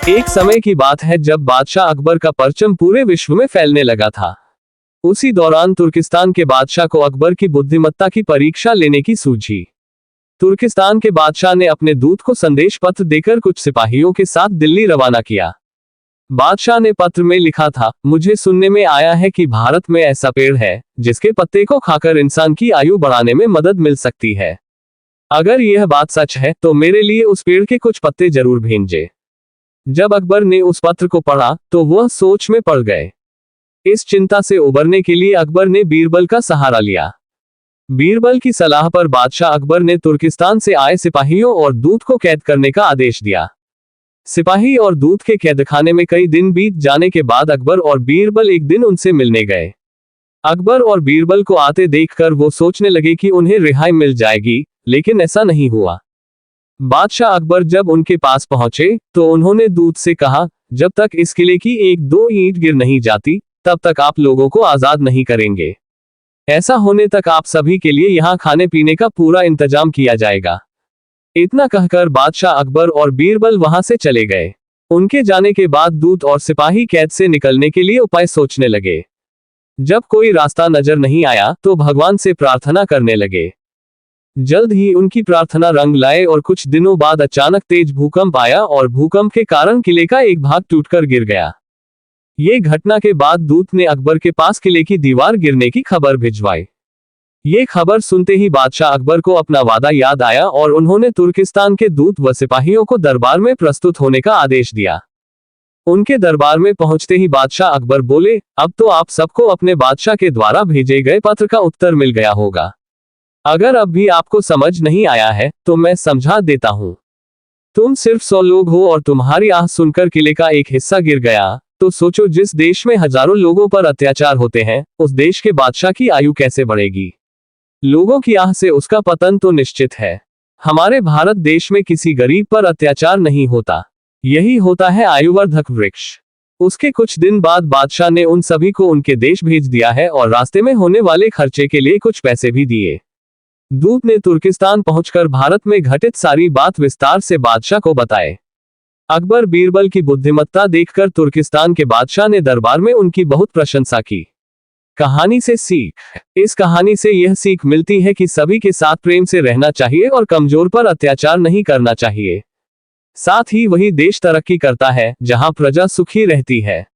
एक समय की बात है जब बादशाह अकबर का परचम पूरे विश्व में फैलने लगा था। उसी दौरान तुर्किस्तान के बादशाह को अकबर की बुद्धिमत्ता की परीक्षा लेने की सूझी। तुर्किस्तान के बादशाह ने अपने दूत को संदेश पत्र देकर कुछ सिपाहियों के साथ दिल्ली रवाना किया। बादशाह ने पत्र में लिखा था, मुझे सुनने में आया है कि भारत में ऐसा पेड़ है जिसके पत्ते को खाकर इंसान की आयु बढ़ाने में मदद मिल सकती है। अगर यह बात सच है तो मेरे लिए उस पेड़ के कुछ पत्ते जरूर भेजें। जब अकबर ने उस पत्र को पढ़ा तो वह सोच में पड़ गए। इस चिंता से उबरने के लिए अकबर ने बीरबल का सहारा लिया। बीरबल की सलाह पर बादशाह अकबर ने तुर्किस्तान से आए सिपाहियों और दूत को कैद करने का आदेश दिया। सिपाही और दूत के कैदखाने में कई दिन बीत जाने के बाद अकबर और बीरबल एक दिन उनसे मिलने गए। अकबर और बीरबल को आते देखकर वो सोचने लगे कि उन्हें रिहाई मिल जाएगी, लेकिन ऐसा नहीं हुआ। बादशाह अकबर जब उनके पास पहुंचे तो उन्होंने दूत से कहा, जब तक इस किले की एक दो ईंट गिर नहीं जाती तब तक आप लोगों को आजाद नहीं करेंगे। ऐसा होने तक आप सभी के लिए यहाँ खाने पीने का पूरा इंतजाम किया जाएगा। इतना कहकर बादशाह अकबर और बीरबल वहां से चले गए। उनके जाने के बाद दूत और सिपाही कैद से निकलने के लिए उपाय सोचने लगे। जब कोई रास्ता नजर नहीं आया तो भगवान से प्रार्थना करने लगे। जल्द ही उनकी प्रार्थना रंग लाए और कुछ दिनों बाद अचानक तेज भूकंप आया और भूकंप के कारण किले का एक भाग टूटकर गिर गया। ये घटना के बाद दूत ने अकबर के पास किले की दीवार गिरने की खबर भिजवाई। ये खबर सुनते ही बादशाह अकबर को अपना वादा याद आया और उन्होंने तुर्किस्तान के दूत व सिपाहियों को दरबार में प्रस्तुत होने का आदेश दिया। उनके दरबार में पहुंचते ही बादशाह अकबर बोले, अब तो आप सबको अपने बादशाह के द्वारा भेजे गए पत्र का उत्तर मिल गया होगा। अगर अब भी आपको समझ नहीं आया है तो मैं समझा देता हूँ। तुम सिर्फ 100 लोग हो और तुम्हारी आह सुनकर किले का एक हिस्सा गिर गया, तो सोचो जिस देश में हजारों लोगों पर अत्याचार होते हैं उस देश के बादशाह की आयु कैसे बढ़ेगी। लोगों की आह से उसका पतन तो निश्चित है। हमारे भारत देश में किसी गरीब पर अत्याचार नहीं होता, यही होता है आयुवर्धक वृक्ष। उसके कुछ दिन बाद बादशाह ने उन सभी को उनके देश भेज दिया है और रास्ते में होने वाले खर्चे के लिए कुछ पैसे भी दिए। दूत ने तुर्किस्तान पहुंचकर भारत में घटित सारी बात विस्तार से बादशाह को बताए। अकबर बीरबल की बुद्धिमत्ता देखकर तुर्किस्तान के बादशाह ने दरबार में उनकी बहुत प्रशंसा की। कहानी से सीख। इस कहानी से यह सीख मिलती है कि सभी के साथ प्रेम से रहना चाहिए और कमजोर पर अत्याचार नहीं करना चाहिए। साथ ही वही देश तरक्की करता है जहां प्रजा सुखी रहती है।